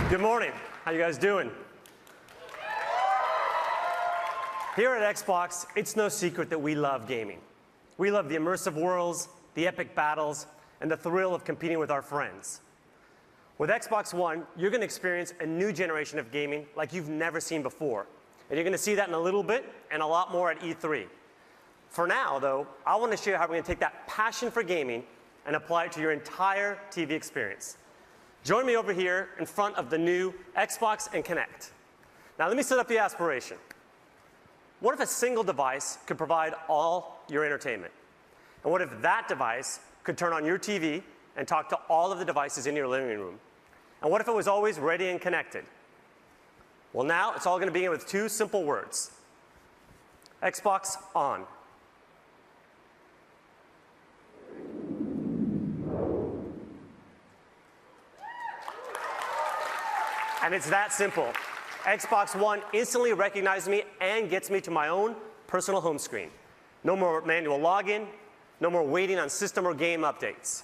Good morning. How you guys doing? Here at Xbox, it's no secret that we love gaming. We love the immersive worlds, the epic battles, and the thrill of competing with our friends. With Xbox One, you're going to experience a new generation of gaming like you've never seen before. And you're going to see that in a little bit and a lot more at E3. For now, though, I want to show you how we're going to take that passion for gaming and apply it to your entire TV experience. Join me over here in front of the new Xbox and Kinect. Now, let me set up the aspiration. What if a single device could provide all your entertainment? And what if that device could turn on your TV and talk to all of the devices in your living room? And what if it was always ready and connected? Well, now it's all going to begin with two simple words. Xbox on. And it's that simple. Xbox One instantly recognizes me and gets me to my own personal home screen. No more manual login, no more waiting on system or game updates.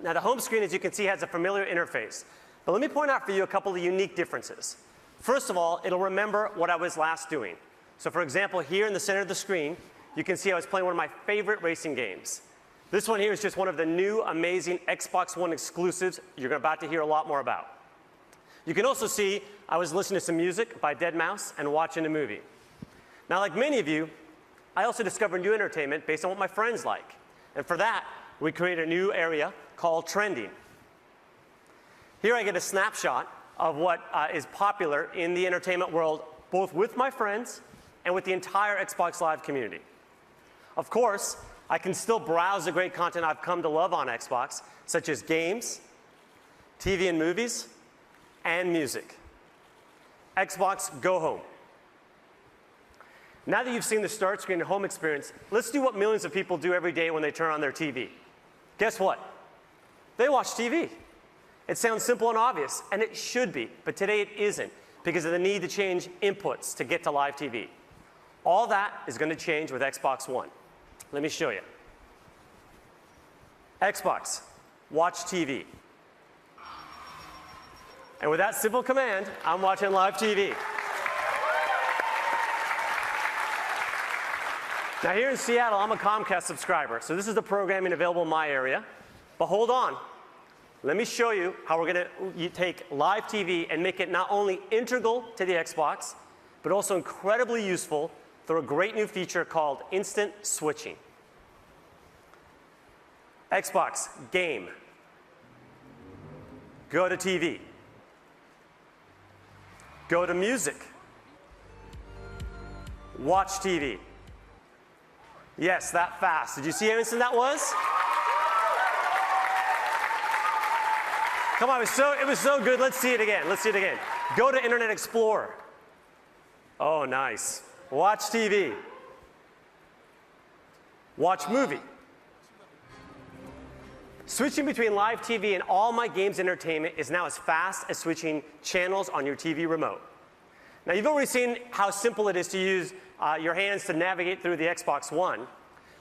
Now, the home screen, as you can see, has a familiar interface. But let me point out for you a couple of unique differences. First of all, it'll remember what I was last doing. So for example, here in the center of the screen, you can see I was playing one of my favorite racing games. This one here is just one of the new amazing Xbox One exclusives you're about to hear a lot more about. You can also see I was listening to some music by deadmau5 and watching a movie. Now, like many of you, I also discovered new entertainment based on what my friends like. And for that, we created a new area called Trending. Here I get a snapshot of what is popular in the entertainment world, both with my friends and with the entire Xbox Live community. Of course, I can still browse the great content I've come to love on Xbox, such as games, TV and movies, and music. Xbox Go Home. Now that you've seen the start screen and home experience, let's do what millions of people do every day when they turn on their TV. Guess what? They watch TV. It sounds simple and obvious, and it should be, but today it isn't because of the need to change inputs to get to live TV. All that is going to change with Xbox One. Let me show you. Xbox, watch TV. And with that simple command, I'm watching live TV. Now here in Seattle, I'm a Comcast subscriber, so this is the programming available in my area. But hold on. Let me show you how we're going to take live TV and make it not only integral to the Xbox, but also incredibly useful through a great new feature called instant switching. Xbox, game. Go to TV. Go to music. Watch TV. Yes, that fast. Did you see how instant that was? Come on, it was so good. Let's see it again. Let's see it again. Go to Internet Explorer. Oh, nice. Watch TV. Watch movie. Switching between live TV and all my games entertainment is now as fast as switching channels on your TV remote. Now, you've already seen how simple it is to use your hands to navigate through the Xbox One,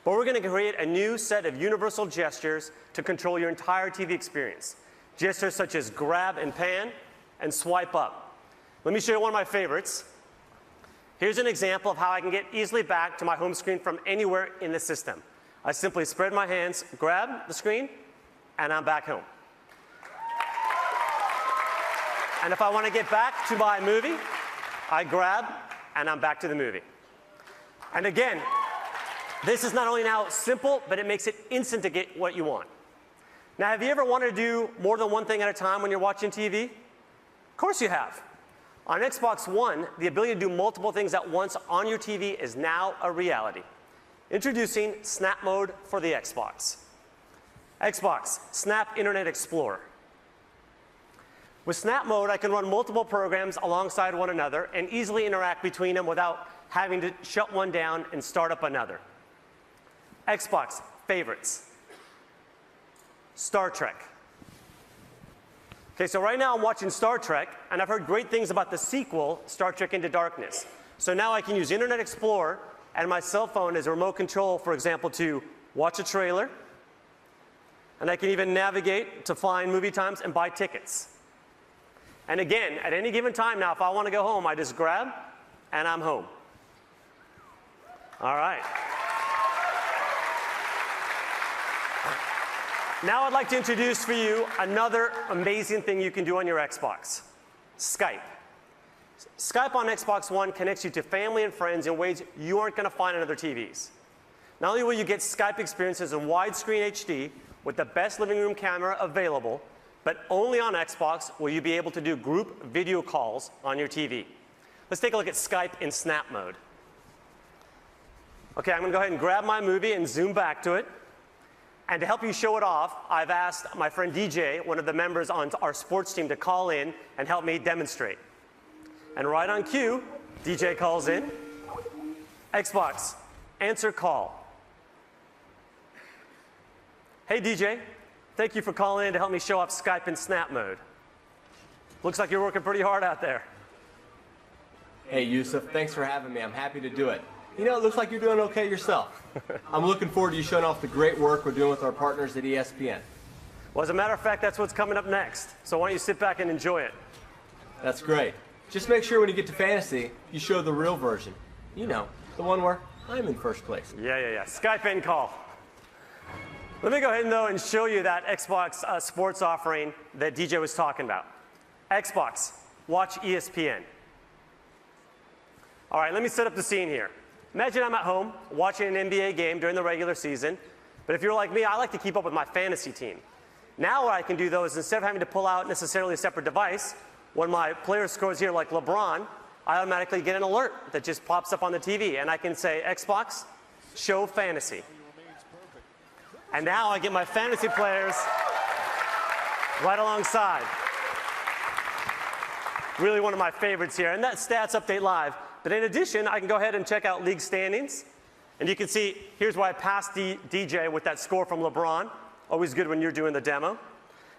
but we're going to create a new set of universal gestures to control your entire TV experience. Gestures such as grab and pan and swipe up. Let me show you one of my favorites. Here's an example of how I can get easily back to my home screen from anywhere in the system. I simply spread my hands, grab the screen, and I'm back home. And if I want to get back to my movie, I grab, and I'm back to the movie. And again, this is not only now simple, but it makes it instant to get what you want. Now, have you ever wanted to do more than one thing at a time when you're watching TV? Of course you have. On Xbox One, the ability to do multiple things at once on your TV is now a reality. Introducing Snap Mode for the Xbox. Xbox, Snap Internet Explorer. With Snap Mode, I can run multiple programs alongside one another and easily interact between them without having to shut one down and start up another. Xbox, Favorites. Star Trek. Okay, so right now I'm watching Star Trek, and I've heard great things about the sequel, Star Trek Into Darkness. So now I can use Internet Explorer and my cell phone as a remote control, for example, to watch a trailer, and I can even navigate to find movie times and buy tickets. And again, at any given time now, if I want to go home, I just grab, and I'm home. All right. Now I'd like to introduce for you another amazing thing you can do on your Xbox, Skype. Skype on Xbox One connects you to family and friends in ways you aren't going to find on other TVs. Not only will you get Skype experiences in widescreen HD with the best living room camera available, but only on Xbox will you be able to do group video calls on your TV. Let's take a look at Skype in snap mode. Okay, I'm going to go ahead and grab my movie and zoom back to it. And to help you show it off, I've asked my friend DJ, one of the members on our sports team, to call in and help me demonstrate. And right on cue, DJ calls in. Xbox, answer call. Hey DJ, thank you for calling in to help me show off Skype in snap mode. Looks like you're working pretty hard out there. Hey Yusuf, thanks for having me. I'm happy to do it. You know, it looks like you're doing okay yourself. I'm looking forward to you showing off the great work we're doing with our partners at ESPN. Well, as a matter of fact, that's what's coming up next. So why don't you sit back and enjoy it? That's great. Just make sure when you get to fantasy, you show the real version. You know, the one where I'm in first place. Yeah. Skype in call. Let me go ahead, though, and show you that Xbox sports offering that DJ was talking about. Xbox, watch ESPN. All right, let me set up the scene here. Imagine I'm at home watching an NBA game during the regular season, but if you're like me, I like to keep up with my fantasy team. Now what I can do, though, is instead of having to pull out necessarily a separate device, when my player scores here like LeBron, I automatically get an alert that just pops up on the TV, and I can say, Xbox, show fantasy. And now I get my fantasy players right alongside. Really one of my favorites here, and that's Stats Update Live. But in addition, I can go ahead and check out league standings. And you can see, here's where I passed DJ with that score from LeBron. Always good when you're doing the demo.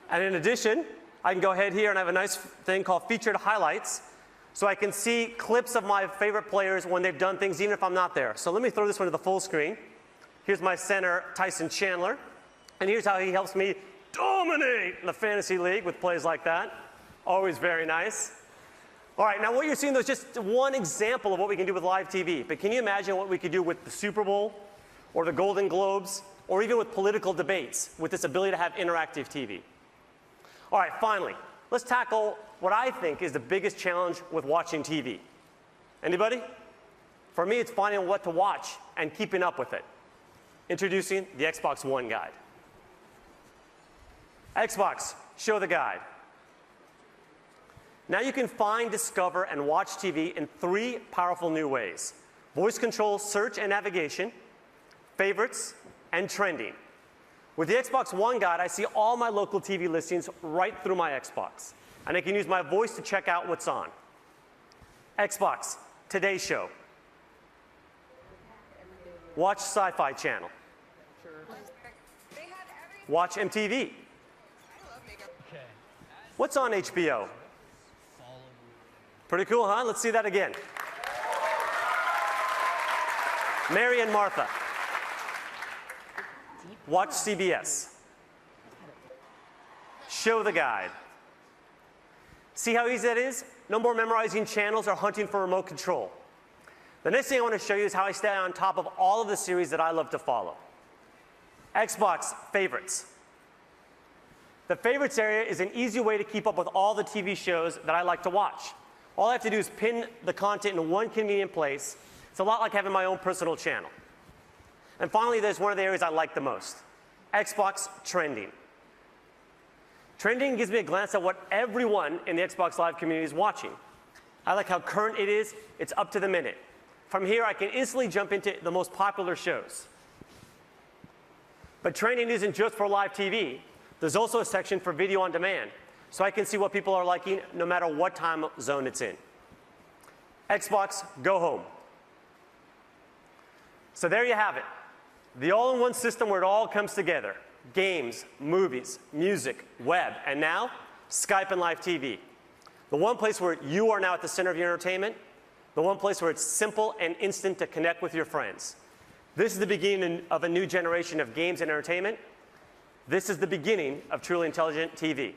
And in addition, I can go ahead here and I have a nice thing called featured highlights. So I can see clips of my favorite players when they've done things, even if I'm not there. So let me throw this one to the full screen. Here's my center, Tyson Chandler. And here's how he helps me dominate the fantasy league with plays like that. Always very nice. All right, now what you're seeing, though, is just one example of what we can do with live TV. But can you imagine what we could do with the Super Bowl or the Golden Globes or even with political debates with this ability to have interactive TV? All right, finally, let's tackle what I think is the biggest challenge with watching TV. Anybody? For me, it's finding what to watch and keeping up with it. Introducing the Xbox One Guide. Xbox, show the guide. Now you can find, discover, and watch TV in 3 powerful new ways: voice control, search and navigation, favorites, and trending. With the Xbox One Guide, I see all my local TV listings right through my Xbox, and I can use my voice to check out what's on. Xbox, Today Show. Watch Sci-Fi Channel. Watch MTV. What's on HBO? Pretty cool, huh? Let's see that again. Mary and Martha. Watch CBS. Show the guide. See how easy that is? No more memorizing channels or hunting for remote control. The next thing I want to show you is how I stay on top of all of the series that I love to follow. Xbox Favorites. The favorites area is an easy way to keep up with all the TV shows that I like to watch. All I have to do is pin the content in one convenient place. It's a lot like having my own personal channel. And finally, there's one of the areas I like the most: Xbox Trending. Trending gives me a glance at what everyone in the Xbox Live community is watching. I like how current it is. It's up to the minute. From here, I can instantly jump into the most popular shows. But trending isn't just for live TV. There's also a section for video on demand, so I can see what people are liking no matter what time zone it's in. Xbox Go Home. So there you have it. The all-in-one system where it all comes together. Games, movies, music, web, and now Skype and live TV. The one place where you are now at the center of your entertainment. The one place where it's simple and instant to connect with your friends. This is the beginning of a new generation of games and entertainment. This is the beginning of truly intelligent TV.